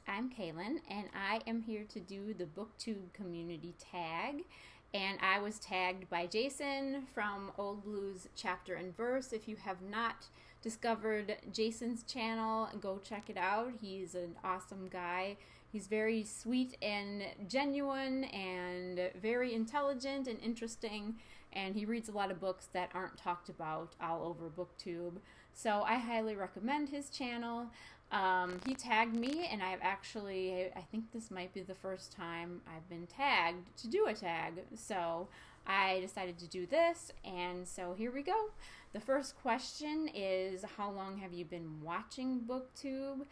I'm Kaylin, and I am here to do the Booktube Community Tag. And I was tagged by Jason from Old Blues Chapter and Verse. If you have not discovered Jason's channel, go check it out. He's an awesome guy. He's very sweet and genuine and very intelligent and interesting, and he reads a lot of books that aren't talked about all over Booktube. So I highly recommend his channel. He tagged me, and I think this might be the first time I've been tagged to do a tag. So I decided to do this, and so here we go. The first question is, how long have you been watching Booktube?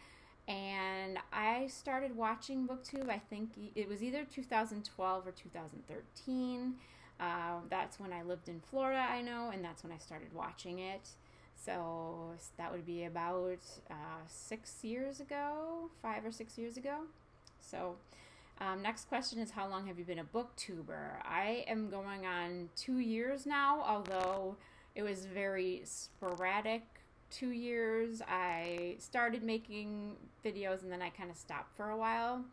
And I started watching Booktube, I think it was either 2012 or 2013. That's when I lived in Florida, I know, and that's when I started watching it. So that would be about 6 years ago, 5 or 6 years ago. So next question is, how long have you been a booktuber? I am going on 2 years now, although it was very sporadic 2 years. I started making videos and then I kind of stopped for a while.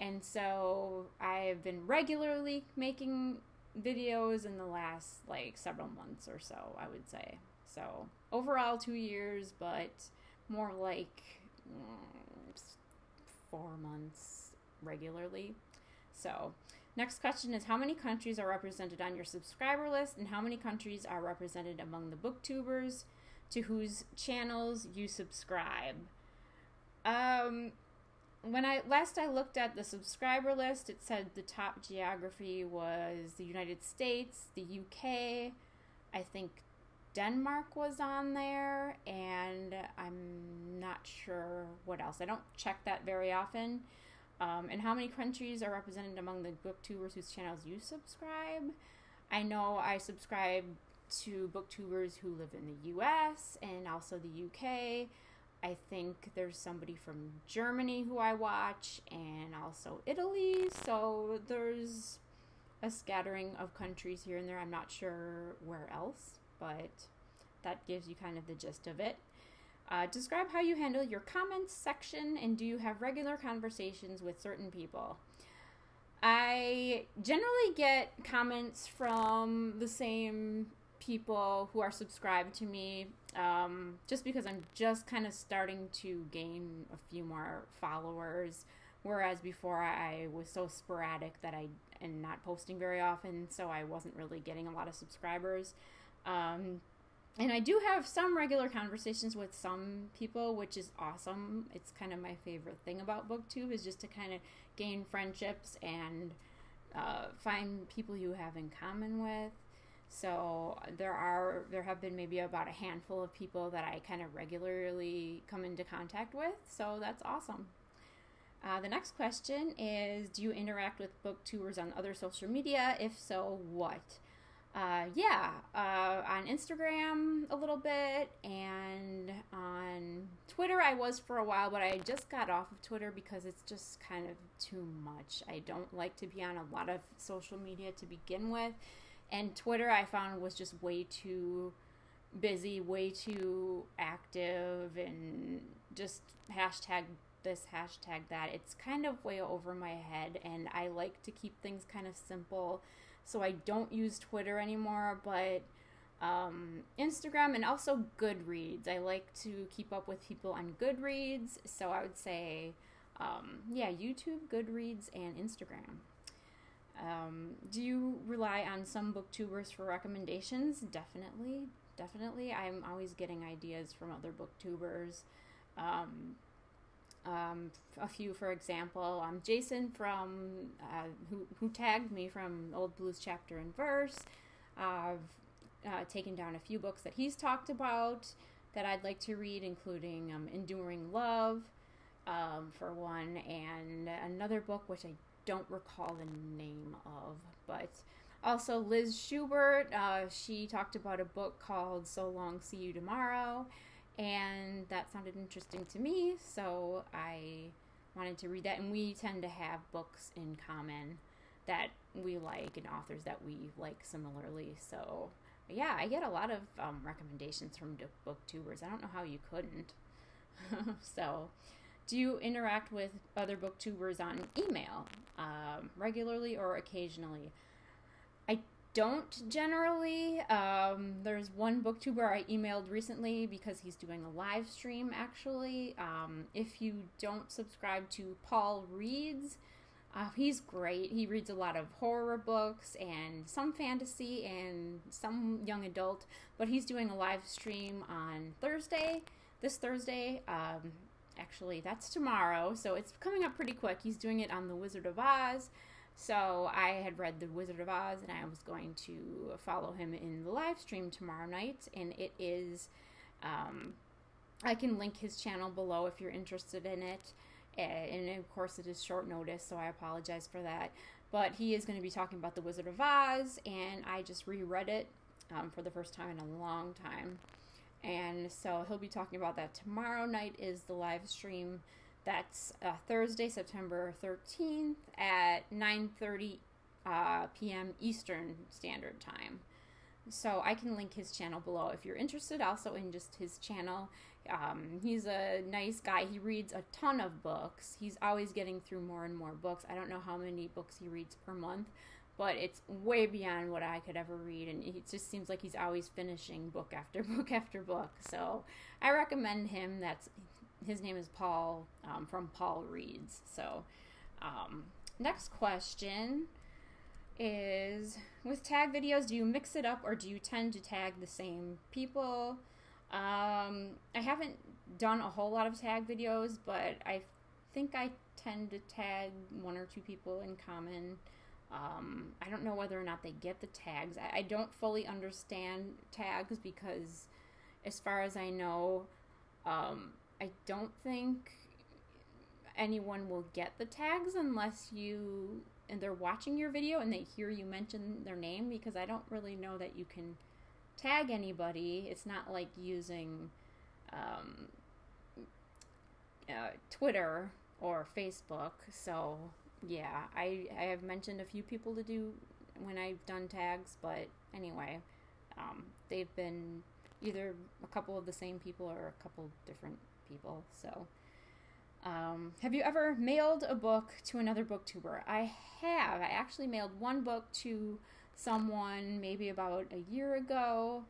And so I've been regularly making videos in the last several months or so, I would say. So overall 2 years, but more like 4 months regularly. So next question is, how many countries are represented on your subscriber list, and how many countries are represented among the booktubers to whose channels you subscribe? When I looked at the subscriber list, it said the top geography was the United States, the UK, I think Denmark was on there, and I'm not sure what else. I don't check that very often. And how many countries are represented among the booktubers whose channels you subscribe? I know I subscribe to booktubers who live in the US and also the UK. I think there's somebody from Germany who I watch, and also Italy. So there's a scattering of countries here and there. I'm not sure where else, but that gives you kind of the gist of it. Describe how you handle your comments section, and do you have regular conversations with certain people? I generally get comments from the same people who are subscribed to me, just because I'm just kind of starting to gain a few more followers, whereas before I was so sporadic that and not posting very often, so I wasn't really getting a lot of subscribers. And I do have some regular conversations with some people, which is awesome. It's kind of my favorite thing about Booktube, is just to kind of gain friendships and find people you have in common with. So there have been maybe about a handful of people that I kind of regularly come into contact with, so that's awesome. The next question is, do you interact with booktubers on other social media? If so, what? On Instagram a little bit, and on Twitter I was for a while, but I just got off of Twitter because it's just kind of too much. I don't like to be on a lot of social media to begin with, and Twitter I found was just way too busy, way too active, and just hashtag this, hashtag that. It's kind of way over my head, and I like to keep things kind of simple. So I don't use Twitter anymore, but Instagram and also Goodreads. I like to keep up with people on Goodreads, so I would say, YouTube, Goodreads, and Instagram. Do you rely on some booktubers for recommendations? Definitely. I'm always getting ideas from other booktubers. A few, for example, Jason from who tagged me from Old Blues Chapter and Verse. I've taken down a few books that he's talked about that I'd like to read, including Enduring Love, for one, and another book which I don't recall the name of, but also Liz Schubert. She talked about a book called So Long, See You Tomorrow, and that sounded interesting to me, so I wanted to read that. And we tend to have books in common that we like and authors that we like similarly. So yeah, I get a lot of recommendations from booktubers. I don't know how you couldn't. So Do you interact with other booktubers on email regularly or occasionally? I don't generally. There's one booktuber I emailed recently because he's doing a live stream, actually. If you don't subscribe to Paul Reads, he's great. He reads a lot of horror books and some fantasy and some young adult, but he's doing a live stream on this Thursday. Actually, that's tomorrow, so it's coming up pretty quick. He's doing it on The Wizard of Oz. So I had read The Wizard of Oz, and I was going to follow him in the live stream tomorrow night, and it is, I can link his channel below if you're interested in it, and of course it is short notice, so I apologize for that, but he is going to be talking about The Wizard of Oz, and I just reread it for the first time in a long time, and so he'll be talking about that. Tomorrow night is the live stream. That's Thursday, September 13th at 9:30 p.m. Eastern Standard Time. So I can link his channel below if you're interested also in just his channel. He's a nice guy. He reads a ton of books. He's always getting through more and more books. I don't know how many books he reads per month, but it's way beyond what I could ever read, and it just seems like he's always finishing book after book after book. So I recommend him. His name is Paul, from Paul Reads. So, next question is, with tag videos, do you mix it up or do you tend to tag the same people? I haven't done a whole lot of tag videos, but I think I tend to tag one or two people in common. I don't know whether or not they get the tags. I don't fully understand tags because, as far as I know, I don't think anyone will get the tags unless and they're watching your video and they hear you mention their name, because I don't really know that you can tag anybody. It's not like using Twitter or Facebook. So yeah, I have mentioned a few people to do when I've done tags, but anyway, they've been either a couple of the same people or a couple different people. So have you ever mailed a book to another booktuber? I have. I actually mailed one book to someone maybe about a year ago,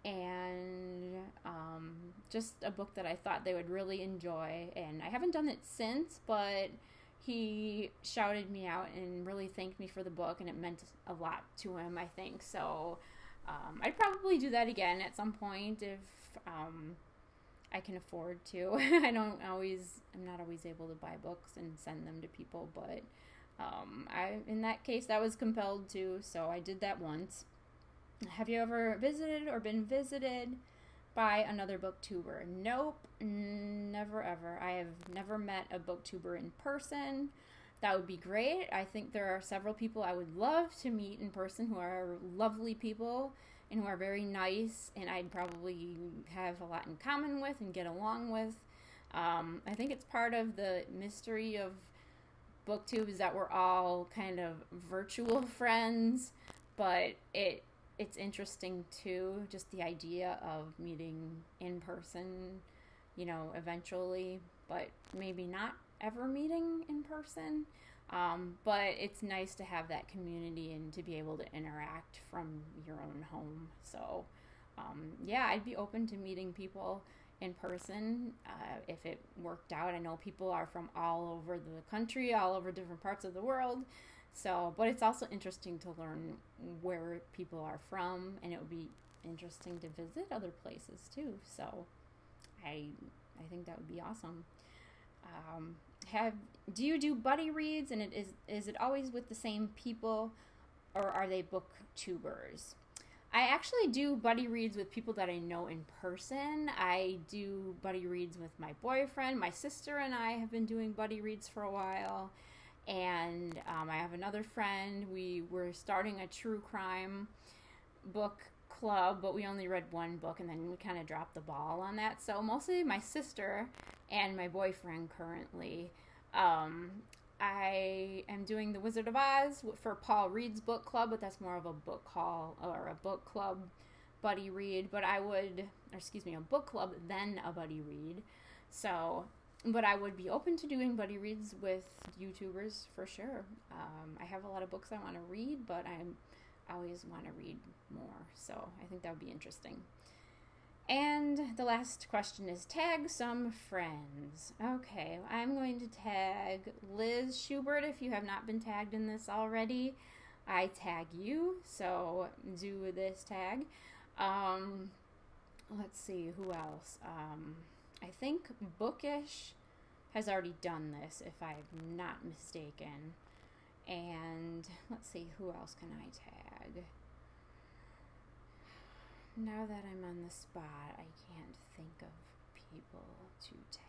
and just a book that I thought they would really enjoy, and I haven't done it since, but he shouted me out and really thanked me for the book, and it meant a lot to him, I think. So I'd probably do that again at some point if I can afford to. I'm not always able to buy books and send them to people, but in that case, I was compelled to, so I did that once. Have you ever visited or been visited by another booktuber? Nope, never ever. I have never met a booktuber in person. That would be great. I think there are several people I would love to meet in person who are lovely people and who are very nice, and I'd probably have a lot in common with and get along with. I think it's part of the mystery of Booktube is that we're all kind of virtual friends, but it's interesting too, just the idea of meeting in person, eventually, but maybe not ever meeting in person. But it's nice to have that community and to be able to interact from your own home. So, yeah, I'd be open to meeting people in person if it worked out. I know people are from all over the country, all over different parts of the world. So, but it's also interesting to learn where people are from, and it would be interesting to visit other places too. So, I think that would be awesome. Do you do buddy reads, and is it always with the same people, or are they booktubers? I actually do buddy reads with people that I know in person. I do buddy reads with my boyfriend. My sister and I have been doing buddy reads for a while, and I have another friend. We were starting a true crime book club, but we only read one book, and then we kind of dropped the ball on that. So mostly my sister and my boyfriend currently. I am doing The Wizard of Oz for Paul Reed's book club, but that's more of a book haul or a book club buddy read. But a book club then a buddy read. So But I would be open to doing buddy reads with YouTubers for sure. I have a lot of books I want to read, but I always want to read more, so I think that would be interesting. And the last question is tag some friends. Okay, I'm going to tag Liz Schubert if you have not been tagged in this already. I tag you, so do this tag. Let's see, who else? I think Bookish has already done this, if I'm not mistaken. And let's see, who else can I tag? Now that I'm on the spot, I can't think of people to tag.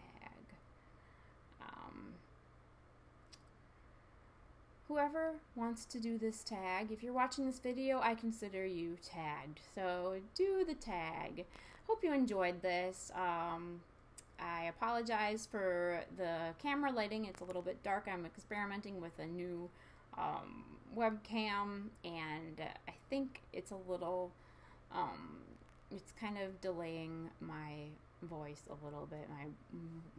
Whoever wants to do this tag, if you're watching this video, I consider you tagged. So do the tag. Hope you enjoyed this. I apologize for the camera lighting. It's a little bit dark. I'm experimenting with a new webcam, and I think it's a little, it's kind of delaying my voice a little bit. My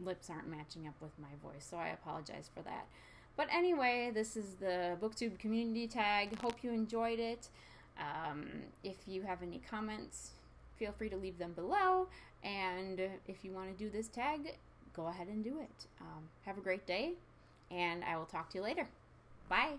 lips aren't matching up with my voice, so I apologize for that. But anyway, this is the Booktube Community Tag. Hope you enjoyed it. If you have any comments, feel free to leave them below. And if you want to do this tag, go ahead and do it. Have a great day, and I will talk to you later. Bye.